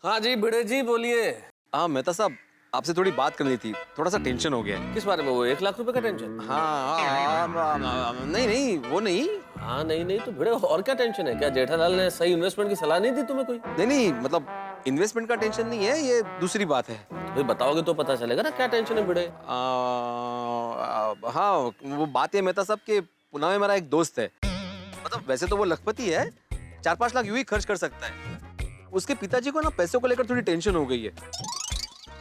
हाँ जी भिड़े जी बोलिए। हाँ मेहता साहब, आपसे थोड़ी बात करनी थी, थोड़ा सा टेंशन हो गया है। किस बारे में? वो 1 लाख रुपए का टेंशन? नहीं नहीं वो नहीं। हाँ नहीं नहीं तो भिड़े और क्या टेंशन है? क्या जेठालाल ने सही इन्वेस्टमेंट की सलाह नहीं दी तुम्हें कोई? नहीं नहीं मतलब इन्वेस्टमेंट का टेंशन नहीं है, ये दूसरी बात है। भाई बताओगे तो पता चलेगा ना क्या टेंशन है भिड़े। हाँ वो बात है मेहता साहब के पुणे में मेरा एक दोस्त है, मतलब वैसे तो वो लखपति है, 4-5 लाख यूं ही खर्च कर सकता है। उसके पिताजी को ना पैसों को लेकर थोड़ी टेंशन हो गई है,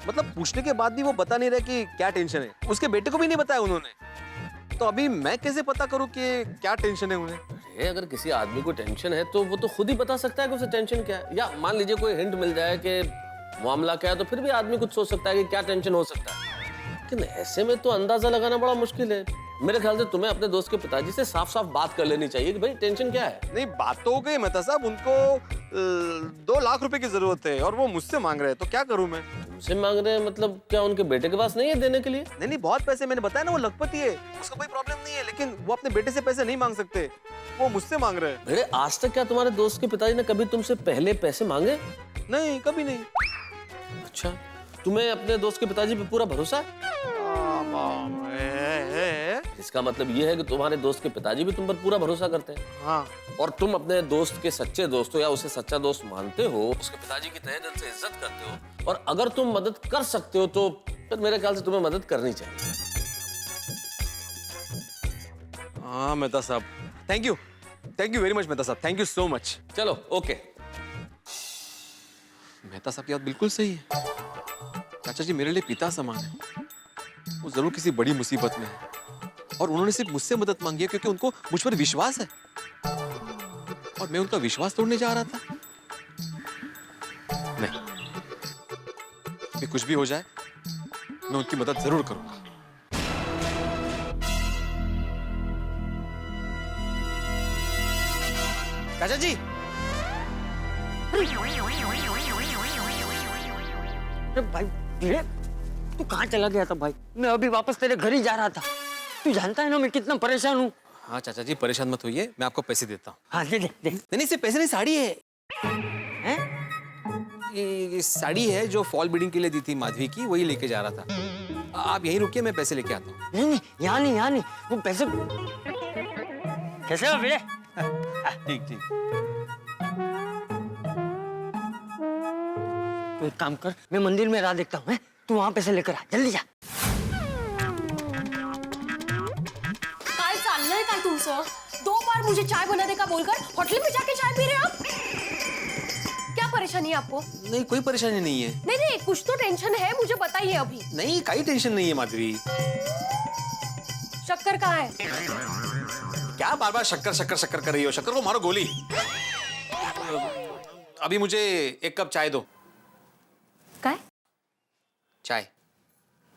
मतलब पूछने के बाद भी वो बता नहीं रहे कि क्या टेंशन है। उसके बेटे को भी नहीं बताया उन्होंने, तो अभी मैं कैसे पता करूं कि क्या टेंशन है उन्हें। अरे अगर किसी आदमी को टेंशन है तो वो तो खुद ही बता सकता है कि उसे टेंशन क्या है, या मान लीजिए कोई हिंट मिल जाए कि मामला क्या है तो फिर भी आदमी कुछ सोच सकता है कि क्या टेंशन हो सकता है। लेकिन ऐसे में तो अंदाजा लगाना बड़ा मुश्किल है। मेरे ख्याल से तुम्हें अपने दोस्त के पिताजी से साफ साफ बात कर लेनी चाहिए कि भाई टेंशन क्या है। नहीं बात तो हो गई मेहता साहब, उनको 2 लाख रुपए की जरूरत है और वो मुझसे मांग रहे हैं, तो क्या करूं मैं। तुमसे मांग रहे हैं मतलब क्या उनके बेटे के पास नहीं है देने के लिए? नहीं नहीं बहुत पैसे, मैंने बताया ना वो लखपति है, उसका कोई प्रॉब्लम नहीं है, लेकिन वो अपने बेटे से पैसे नहीं मांग सकते, वो मुझझसे मांग रहे हैं। भिड़े आज तक क्या तुम्हारे दोस्त के पिताजी ने कभी तुमसे पहले पैसे मांगे? नहीं कभी नहीं। अच्छा तुम्हें अपने दोस्त के पिताजी पे पूरा भरोसा है? इसका मतलब ये है कि तुम्हारे दोस्त के पिताजी भी तुम पर पूरा भरोसा करते हैं। हाँ। और तुम अपने दोस्त के सच्चे दोस्त हो या उसे सच्चा दोस्त मानते हो, उसके पिताजी की तहे दिल से इज्जत करते हो, और अगर तुम मदद कर सकते हो तो फिर मेरे ख्याल से तुम्हें मदद करनी चाहिए। हाँ मेहता साहब, thank you very much Mehta साहब, थैंक यू सो मच। चलो ओके। मेहता साहब की बात बिल्कुल सही है, चाचा जी मेरे लिए पिता समान है, वो जरूर किसी बड़ी मुसीबत में है और उन्होंने सिर्फ मुझसे मदद मांगी है क्योंकि उनको मुझ पर विश्वास है और मैं उनका विश्वास तोड़ने जा रहा था। नहीं, ये कुछ भी हो जाए मैं उनकी मदद जरूर करूंगा। चाचा जी अरे भाई भिड़े, तू कहाँ चला गया था भाई? मैं अभी वापस तेरे घर ही जा रहा था। तू जानता है ना मैं कितना परेशान हूँ। हाँ चाचा जी परेशान मत होइए, मैं आपको पैसे देता हूँ। हाँ दे दे दे। नहीं सिर्फ पैसे नहीं, साड़ी है। हैं? ये साड़ी है जो फॉल बीडिंग के लिए दी थी माधवी की, वही लेके जा रहा था। आप यहीं रुकिए, मैं पैसे लेके आता हूँ। नहीं नहीं यहाँ नहीं वो पैसे कैसे हो भिड़े? ठीक ठीक। तो एक काम कर, मैं मंदिर में राह देखता हूँ, तू वहाँ पैसे लेकर आ, जल्दी जा। काय चाललंय काय तुमचं? 2 बार मुझे चाय बनाने का बोलकर होटल में जाके चाय पी रहे हो आप? क्या परेशानी है आपको? नहीं कोई परेशानी नहीं है। नहीं नहीं कुछ तो टेंशन है, मुझे बताइए अभी। नहीं कोई टेंशन नहीं है माधवी। शक्कर कहाँ है? क्या बार बार शक्कर शक्कर शक्कर कर रही हो? शक्कर को मारो गोली। अभी मुझे 1 कप चाय दो। काय? चाय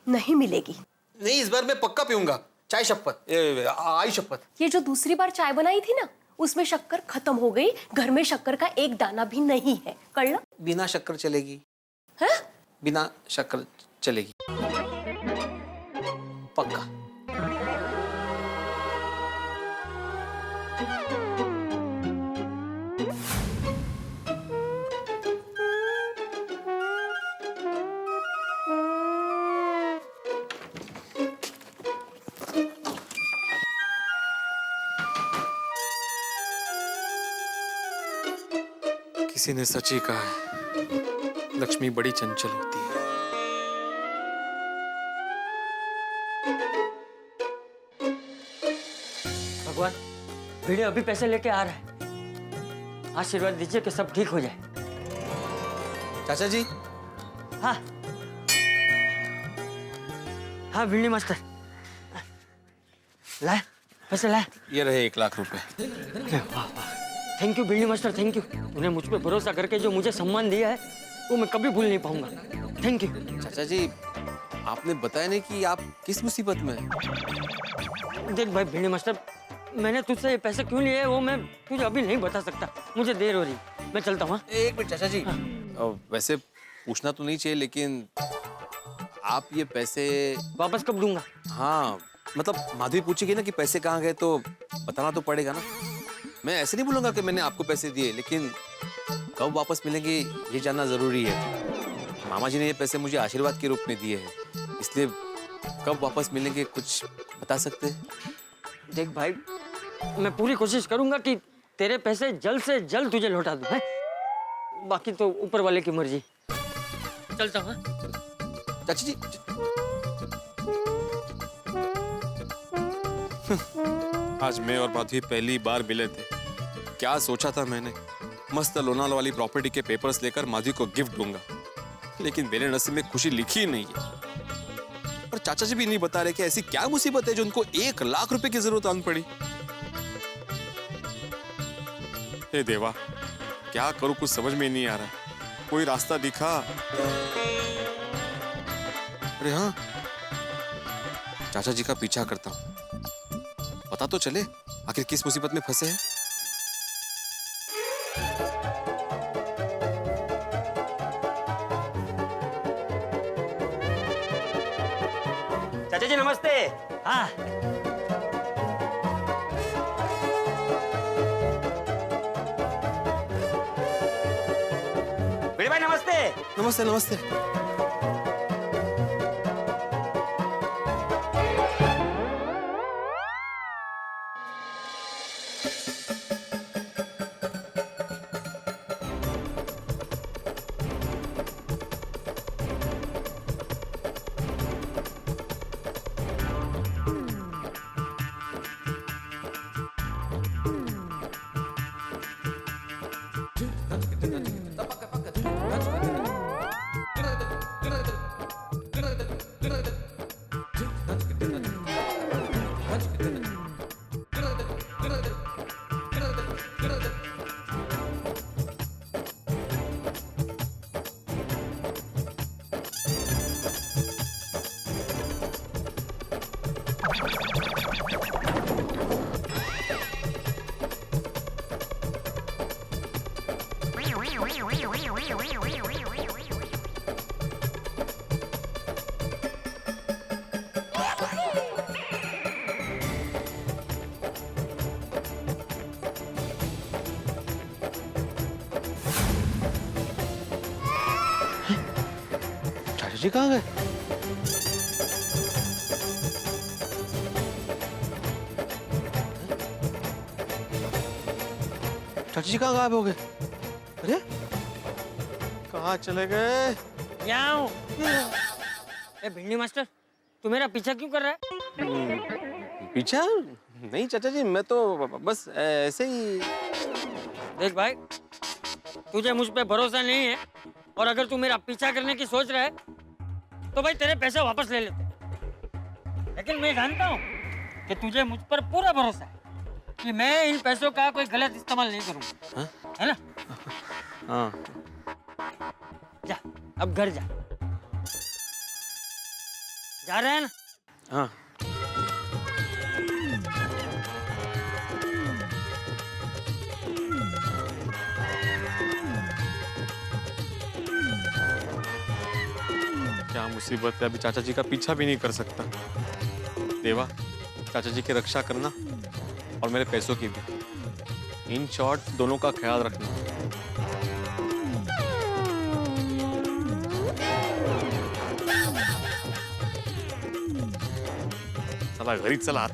नहीं मिलेगी। नहीं, इस बार मैं पक्का पीऊंगा चाय, शपथ, आई शपथ। ये जो दूसरी बार चाय बनाई थी ना, उसमें शक्कर खत्म हो गई, घर में शक्कर का एक दाना भी नहीं है, कर लो। बिना शक्कर चलेगी? हाँ? बिना शक्कर चलेगी पक्का। किसी ने सच ही कहा है, लक्ष्मी बड़ी चंचल होती है। भगवान, भिड़े अभी पैसे लेके आ रहा है, आशीर्वाद दीजिए कि सब ठीक हो जाए। चाचा जी। हाँ हाँ भिंडी मास्टर, लाए पैसे लाए। ये रहे 1 लाख रुपए। थैंक यू भिंडी मास्टर, थैंक यू। तूने मुझ पे भरोसा करके जो मुझे सम्मान दिया है वो मैं कभी भूल नहीं पाऊंगा। Thank you. चाचा जी आपने बताया नहीं कि आप किस मुसीबत में हैं। देख भाई भिंडी मास्टर, मैंने तुझसे ये पैसे क्यों लिए वो मैं तुझे अभी नहीं बता सकता, मुझे देर हो रही, मैं चलता हूँ। 1 मिनट चाचा जी। वैसे पूछना तो नहीं चाहिए, लेकिन आप ये पैसे वापस कब दूंगा? हाँ मतलब माधवी पूछेगी ना कि पैसे कहाँ गए तो बताना तो पड़ेगा ना। मैं ऐसे नहीं बोलूंगा कि मैंने आपको पैसे दिए, लेकिन कब वापस मिलेंगे ये जानना जरूरी है। मामा जी ने ये पैसे मुझे आशीर्वाद के रूप में दिए हैं, इसलिए कब वापस मिलेंगे कुछ बता सकते हैं? देख भाई, मैं पूरी कोशिश करूंगा कि तेरे पैसे जल्द से जल्द तुझे लौटा दूं, हैं? बाकी तो ऊपर वाले की मर्जी। चलता हूँ। चाची जी आज मैं और माधवी पहली बार मिले थे। क्या सोचा था मैंने, मस्त लोनावाला वाली प्रॉपर्टी के पेपर्स लेकर माधवी को गिफ्ट दूंगा, लेकिन मेरे नसीब में खुशी लिखी ही नहीं है। और चाचा जी भी नहीं बता रहे कि ऐसी क्या मुसीबत है जो उनको 1 लाख रुपए की जरूरत आन पड़ी। हे देवा, क्या करूं, कुछ समझ में नहीं आ रहा। कोई रास्ता दिखा। अरे हाँ, चाचा जी का पीछा करता हूँ, पता तो चले आखिर किस मुसीबत में फंसे हैं। चाचा जी नमस्ते। हाँ, बड़े भाई नमस्ते। नमस्ते नमस्ते। जी कहाँ गए? चाची जी कहाँ गायब हो गए? अरे कहाँ चले गए? ए भिंडी मास्टर, तू मेरा पीछा क्यों कर रहा है? पीछा नहीं चाचा जी, मैं तो बस ऐसे ही। देख भाई, तुझे मुझ पे भरोसा नहीं है और अगर तू मेरा पीछा करने की सोच रहा है तो भाई तेरे पैसे वापस ले लेते। लेकिन मैं जानता हूँ कि तुझे मुझ पर पूरा भरोसा है कि मैं इन पैसों का कोई गलत इस्तेमाल नहीं करूँगा, है ना? हाँ। जा, अब घर जा। जा रहे हैं ना? हाँ। क्या मुसीबत है, अभी चाचा जी का पीछा भी नहीं कर सकता। देवा, चाचा जी की रक्षा करना और मेरे पैसों की भी। इन शॉर्ट दोनों का ख्याल रखना। साला घर ही चला।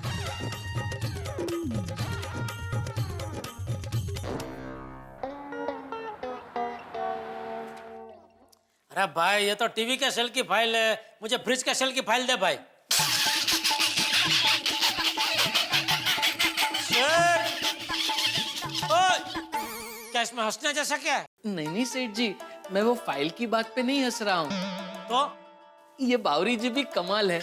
अरे भाई, ये तो टीवी के सेल की फाइल है, मुझे फ्रिज के सेल की फाइल दे भाई। सर, ओए, क्या इसमें हंसने जैसा क्या है? नहीं नहीं सेठ जी, मैं वो फाइल की बात पे नहीं हंस रहा हूँ। तो ये बावरी जी भी कमाल है।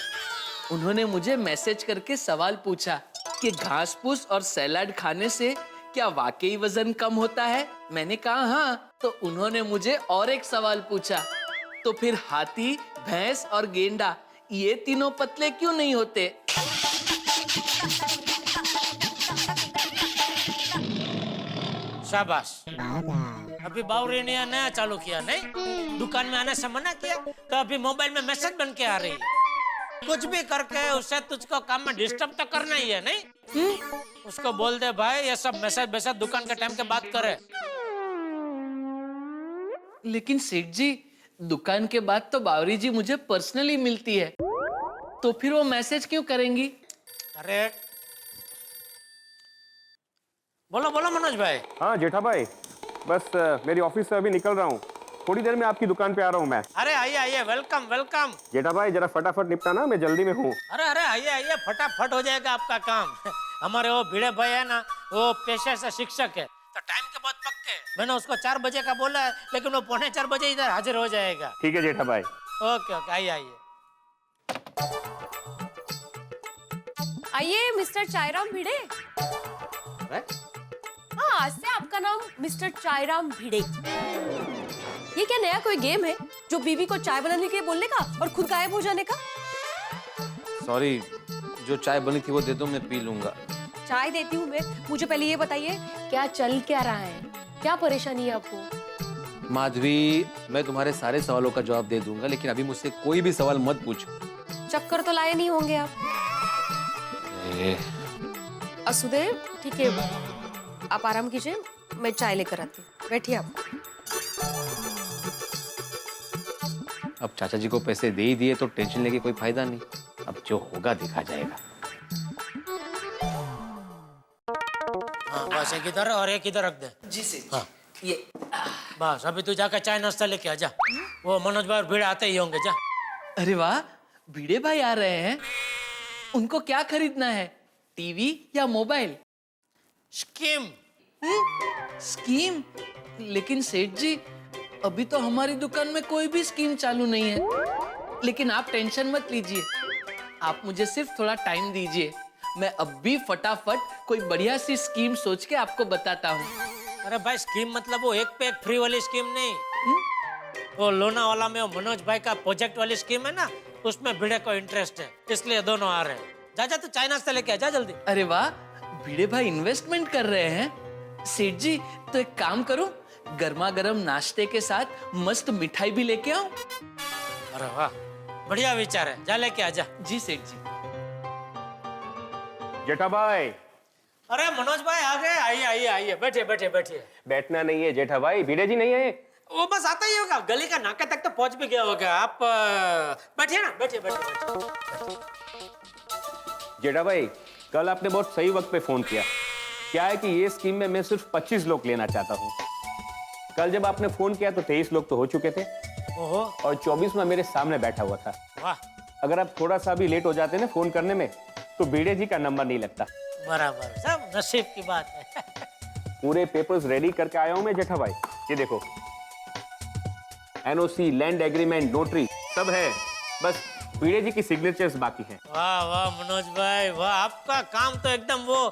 उन्होंने मुझे मैसेज करके सवाल पूछा कि घास फूस और सैलाड खाने से क्या वाकई वजन कम होता है। मैंने कहा हाँ, तो उन्होंने मुझे और एक सवाल पूछा, तो फिर हाथी, भैंस और गेंडा ये तीनों पतले क्यों नहीं होते? शाबाश। अभी बावरी ने नया चालू किया नहीं, दुकान में आने से मना किया तो अभी मोबाइल में मैसेज बन के आ रही है। कुछ भी करके उसे तुझको काम में डिस्टर्ब तो करना ही है नहीं? उसको बोल दे भाई, ये सब मैसेज दुकान के टाइम के बात करे। लेकिन सेठ जी, दुकान के बाद तो बावरी जी मुझे पर्सनली मिलती है, तो फिर वो मैसेज क्यों करेंगी? अरे बोलो बोलो मनोज भाई। हाँ जेठा भाई, बस मेरी ऑफिस से अभी निकल रहा हूँ, थोड़ी देर में आपकी दुकान पे आ रहा हूँ मैं। अरे आइए आइए, वेलकम वेलकम। जेठा भाई जरा फटाफट निपटाना, मैं जल्दी में हूँ। अरे अरे आइए आइए, फटाफट हो जाएगा आपका काम। हमारे वो भिड़े भाई है ना, वो पेशे से शिक्षक है, तो टाइम के बहुत पक्के। मैंने उसको 4 बजे का बोला है, लेकिन वो 3:45 बजे इधर हाजिर हो जाएगा। ठीक है जेठा भाई। ओके ओके, आइए आइए। आइए मिस्टर चायराम भिड़े। हाँ, आज से आपका नाम मिस्टर चायराम भिड़े। ये क्या नया कोई गेम है जो बीवी को चाय बनाने के लिए बोलने का और खुद गायब हो जाने का? सॉरी, जो चाय बनी थी वो दे दो, मैं पी लूंगा। चाय देती हूँ मैं, मुझे पहले ये बताइए क्या चल क्या रहा है, क्या परेशानी है आपको? माधवी, मैं तुम्हारे सारे सवालों का जवाब दे दूंगा, लेकिन अभी मुझसे कोई भी सवाल मत पूछो। चक्कर तो लाए नहीं होंगे आप? असुदेव, ठीक है, आप आराम कीजिए, मैं चाय लेकर आती हूँ, बैठिए आप। अब चाचा जी को पैसे दे ही दिए तो टेंशन लेके कोई फायदा नहीं, अब जो होगा देखा जाएगा। हाँ बस, एक इधर और एक इधर रख दे। जी सेठ। हाँ। ये बस अभी तू जाकर चाय नाश्ता लेके आ जा, वो मनोज भाई और भीड़ आते ही होंगे। जा। अरे वाह, भिड़े भाई आ रहे हैं। उनको क्या खरीदना है, टीवी या मोबाइल? स्कीम। स्कीम? लेकिन सेठ जी, अभी तो हमारी दुकान में कोई भी स्कीम चालू नहीं है। लेकिन आप टेंशन मत लीजिए, आप मुझे सिर्फ थोड़ा टाइम दीजिए, मैं अब भी फटाफट कोई बढ़िया सी स्कीम सोच के आपको बताता हूँ। अरे भाई, स्कीम मतलब वो 1 पे 1 फ्री वाली स्कीम नहीं। वो लोनावाला में वो मनोज भाई का प्रोजेक्ट वाली स्कीम है ना, उसमें भिड़े को इंटरेस्ट है, इसलिए दोनों आ रहे हैं। जा जा, तू चाय नाश्ता लेके आ जा जल्दी। अरे वाह, भिड़े भाई इन्वेस्टमेंट कर रहे हैं। सेठ जी, तो एक काम करूं, गर्मा गर्म नाश्ते के साथ मस्त मिठाई भी लेके आऊं? अरे वाह, बढ़िया विचार है, जा लेके आ जा। जी सेठ जी। जेठा भाई, अरे मनोज भाई आ गए, आइए आइए आइए, बैठिए बैठिए बैठिए। बैठना नहीं है जेठा भाई, भिड़े जी नहीं है। वो बस आता ही होगा, गली का नाके तक तो पहुंच भी गया होगा। आप बैठिए ना, बैठिए बैठिए। जेठा भाई, कल आपने बहुत सही वक्त पे फोन किया। क्या है कि ये स्कीम में मैं सिर्फ 25 लोग लेना चाहता हूँ। कल जब आपने फोन किया तो 23 लोग तो हो चुके थे ओहो, और 24वां मेरे सामने बैठा हुआ था। वाह, अगर आप थोड़ा सा भी लेट हो जाते ना फोन करने में, तो भिड़े जी का नंबर नहीं लगता। बराबर, सब नसीब की बात है। पूरे पेपर्स रेडी करके आया हूं मैं जेठा भाई, ये देखो, एनओसी, लैंड एग्रीमेंट, नोटरी सब है, बस भिड़े जी की सिग्नेचर्स बाकी हैं। वाह वाह मनोज भाई, वाह, आपका काम तो एकदम वो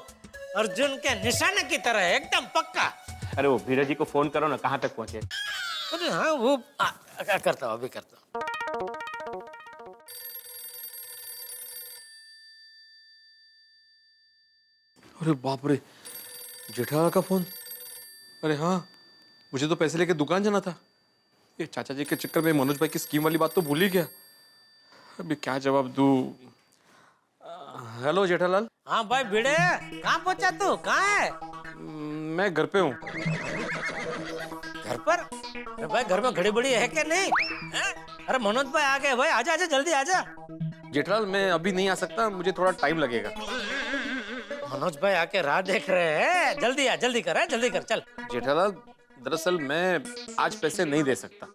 अर्जुन के निशाने की तरह है, एकदम पक्का। अरे वो भिड़े जी को फोन करो ना, कहाँ तक पहुंचे। अरे हाँ, वो करता हूँ, अभी करता हूँ। अरे बाप रे, जेठालाल का फोन। अरे हाँ, मुझे तो पैसे लेके दुकान जाना था। ये चाचा जी के चक्कर में मनोज भाई की स्कीम वाली बात तो भूल ही गया। अभी क्या जवाब दूं? हेलो जेठालाल। हाँ भाई भिड़े, कहाँ पहुंचा तू, कहाँ है? मैं घर पे हूँ। घर पर? अरे भाई, घर में घड़ी बड़ी है क्या नहीं है? अरे मनोज भाई आ गए भाई, आजा आजा, जल्दी आजा। जेठालाल, मैं अभी नहीं आ सकता, मुझे थोड़ा टाइम लगेगा। मनोज भाई आके राह देख रहे हैं, जल्दी आ, जल्दी कर, जल्दी कर, चल। जेठालाल, दरअसल मैं आज पैसे नहीं दे सकता।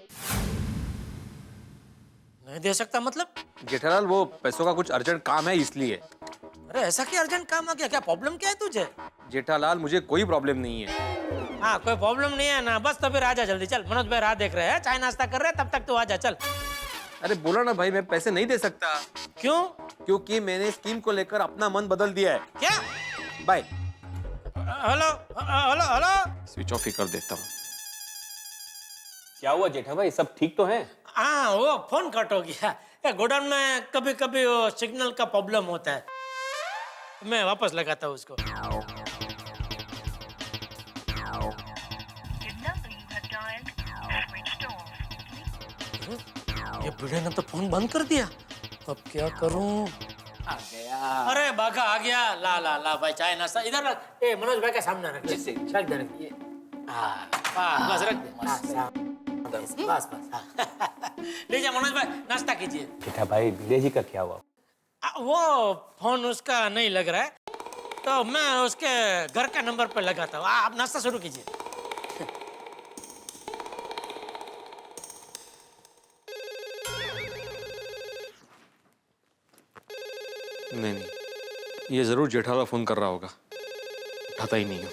नहीं दे सकता मतलब? जेठालाल, वो पैसों का कुछ अर्जेंट काम है इसलिए। अरे ऐसा क्या अर्जेंट काम आ गया, क्या प्रॉब्लम क्या है तुझे? जेठालाल, मुझे कोई प्रॉब्लम नहीं है। हाँ, कोई प्रॉब्लम नहीं है ना, बस तो फिर आजा जल्दी, चल। मनोज भाई राह देख रहे हैं, चाय नाश्ता कर रहे हैं, तब तक तू आजा, चल। अरे बोला ना भाई, मैं पैसे नहीं दे सकता। क्यों? क्योंकि मैंने स्कीम को लेकर अपना मन बदल दिया है। क्या? Bye. Hello hello hello. Switch off ही कर देता हूँ। क्या हुआ जेठा भाई, सब ठीक तो है? हाँ, वो फोन कट हो गया। ये गोडाउन में कभी कभी वो सिग्नल का प्रॉब्लम होता है, मैं वापस लगाता हूँ उसको। ये भिड़े ने तो फोन बंद कर दिया, अब क्या करूं? आ गया। अरे बाघा आ गया, ला ला ला भाई, चाय नाश्ता इधर रख। मनोज भाई के सामने रख दे। जी, रख दे, रख दे। हाँ, बस रख दे। बस बस हाँ। लीजिए मनोज भाई नाश्ता कीजिए। जेठा भाई भिड़े जी का क्या हुआ? वो फोन उसका नहीं लग रहा है तो मैं उसके घर का नंबर पर लगाता हूँ। आप नाश्ता शुरू कीजिए। नहीं, ये जरूर जेठालाल फोन कर रहा होगा, उठाता ही नहीं है।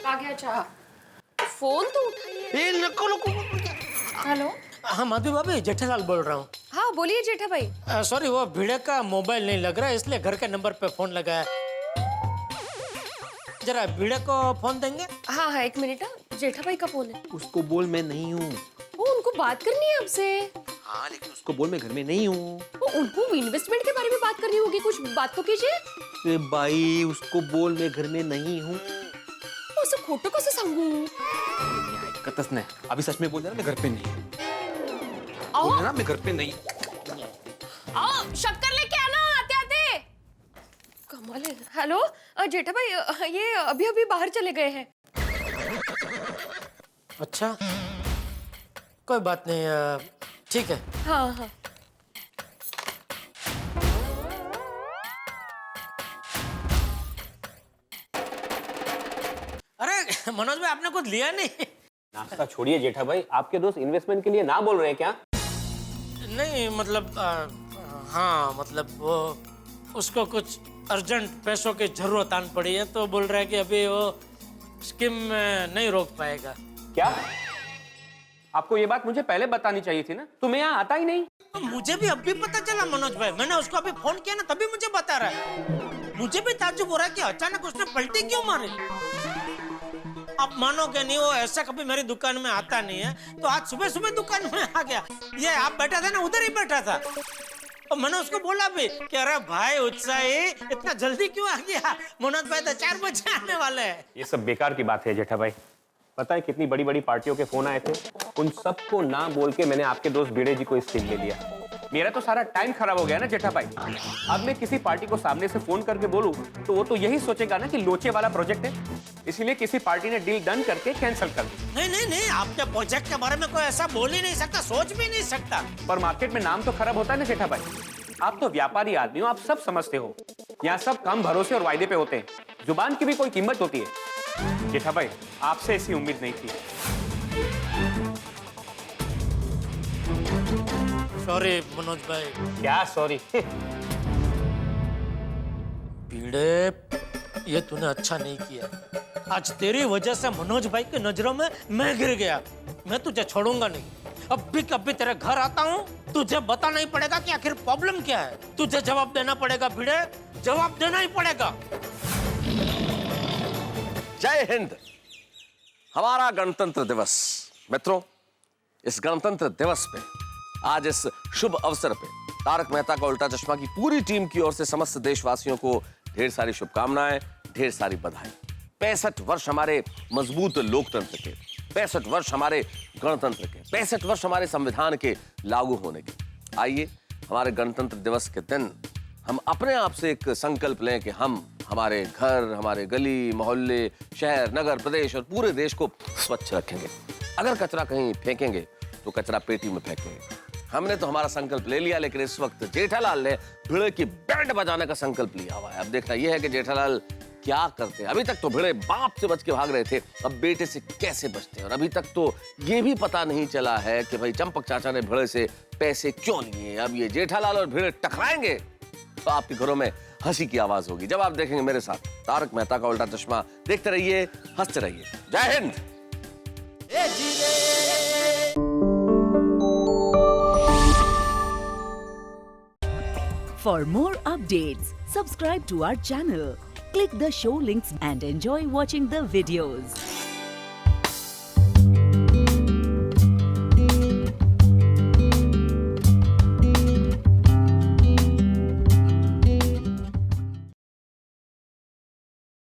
आ गया चाह। फोन तो उठाइए। हेलो। हाँ माधवी भाभी जेठालाल बोल रहा हूँ। हाँ बोलिए जेठा भाई। सॉरी वो भिड़े का मोबाइल नहीं लग रहा है इसलिए घर के नंबर पे फोन लगाया। जरा भिड़े को फोन देंगे। हाँ हाँ 1 मिनट। जेठा भाई का फोन है। उसको बोल मैं नहीं हूँ। वो उनको बात करनी है आपसे। हाँ लेकिन उसको बोल मैं घर में नहीं हूँ। वो उनको इन्वेस्टमेंट के बारे में बात करनी होगी, कुछ बात तो कीजिए। अरे भाई उसको बोल मैं घर में नहीं हूँ। वो सब खोटो कैसे सांगू? कतस ने अभी सच में बोल रहा मैं घर पे नहीं हूँ। आओ बोल रहा मैं घर पे नहीं। आओ शक्कर लेके आना आते आते। कमाल है। हेलो जेठा भाई ये अभी अभी बाहर चले गए हैं। अच्छा कोई बात नहीं, ठीक है। हाँ हाँ। अरे मनोज भाई आपने कुछ लिया नहीं? नाश्ता छोड़िए जेठा भाई, आपके दोस्त इन्वेस्टमेंट के लिए ना बोल रहे हैं क्या? नहीं मतलब हाँ मतलब वो उसको कुछ अर्जेंट पैसों की जरूरत आन पड़ी है तो बोल रहा है कि अभी वो स्कीम में नहीं रोक पाएगा। क्या? आपको ये बात मुझे पहले बतानी चाहिए थी ना, तो मैं यहाँ आता ही नहीं। तो मुझे भी अभी पता चला मनोज भाई, मैंने उसको अभी फोन किया ना तभी मुझे बता रहा है। मुझे भी ताज्जुब हो रहा है कि अचानक उसने पलटी क्यों मारी। आप मानोगे नहीं वो ऐसा कभी मेरी दुकान में आता नहीं है तो आज सुबह सुबह दुकान में आ गया। ये आप बैठा था ना उधर ही बैठा था और मैंने उसको बोला भी कि अरे भाई उत्साही इतना जल्दी क्यों आ गया, मनोज भाई तो 4 बजे आने वाले हैं। ये सब बेकार की बात है जेठा भाई। पता है कितनी बड़ी बड़ी पार्टियों के फोन आए थे, उन सबको ना बोल के मैंने आपके दोस्त भिड़े जी को इस स्कीम में लिया। मेरा तो सारा टाइम खराब हो गया ना जेठा भाई। अब मैं किसी पार्टी को सामने से फोन करके बोलूं तो वो तो यही सोचेगा ना कि लोचे वाला प्रोजेक्ट है, इसीलिए किसी पार्टी ने डील डन करके कैंसिल कर दी। नहीं नहीं नहीं आपके प्रोजेक्ट के बारे में कोई ऐसा बोल ही नहीं सकता, सोच भी नहीं सकता। पर मार्केट में नाम तो खराब होता है ना जेठा भाई। आप तो व्यापारी आदमी हो, आप सब समझते हो। यहाँ सब कम भरोसे और वायदे पे होते हैं, जुबान की भी कोई कीमत होती है। जेठा भाई आपसे ऐसी उम्मीद नहीं थी। सॉरी मनोज भाई। क्या सॉरी? पीड़े ये तूने अच्छा नहीं किया। आज तेरी वजह से मनोज भाई की नजरों में मैं गिर गया। मैं तुझे छोड़ूंगा नहीं। अब भी कभी तेरे घर आता हूँ तुझे बताना ही पड़ेगा कि आखिर प्रॉब्लम क्या है। तुझे जवाब देना पड़ेगा भिड़े, जवाब देना ही पड़ेगा। जय हिंद। हमारा गणतंत्र दिवस। मित्रों, इस गणतंत्र दिवस पे आज इस शुभ अवसर पे तारक मेहता का उल्टा चश्मा की पूरी टीम की ओर से समस्त देशवासियों को ढेर सारी शुभकामनाएं, ढेर सारी बधाई। 65 वर्ष हमारे मजबूत लोकतंत्र के, 65 वर्ष हमारे गणतंत्र के, 65 वर्ष हमारे संविधान के लागू होने के। आइए हमारे गणतंत्र दिवस के दिन हम अपने आप से एक संकल्प लें कि हम हमारे घर, हमारे गली मोहल्ले, शहर, नगर, प्रदेश और पूरे देश को स्वच्छ रखेंगे। अगर कचरा कहीं फेंकेंगे तो कचरा पेटी में फेंकेंगे। हमने तो हमारा संकल्प ले लिया, लेकिन इस वक्त जेठालाल ने भिड़े की बैंड बजाने का संकल्प लिया हुआ है। अब देखना यह है कि जेठालाल क्या करते हैं। अभी तक तो भिड़े बाप से बच के भाग रहे थे, अब बेटे से कैसे बचते हैं। और अभी तक तो ये भी पता नहीं चला है कि भाई चंपक चाचा ने भिड़े से पैसे क्यों लिए। अब ये जेठालाल और भिड़े टकराएंगे तो आपके घरों में हंसी की आवाज होगी। जब आप देखेंगे मेरे साथ तारक मेहता का उल्टा चश्मा, देखते रहिए, हंसते रहिए। जय Hind. For more updates, subscribe to our channel, click the show links and enjoy watching the videos.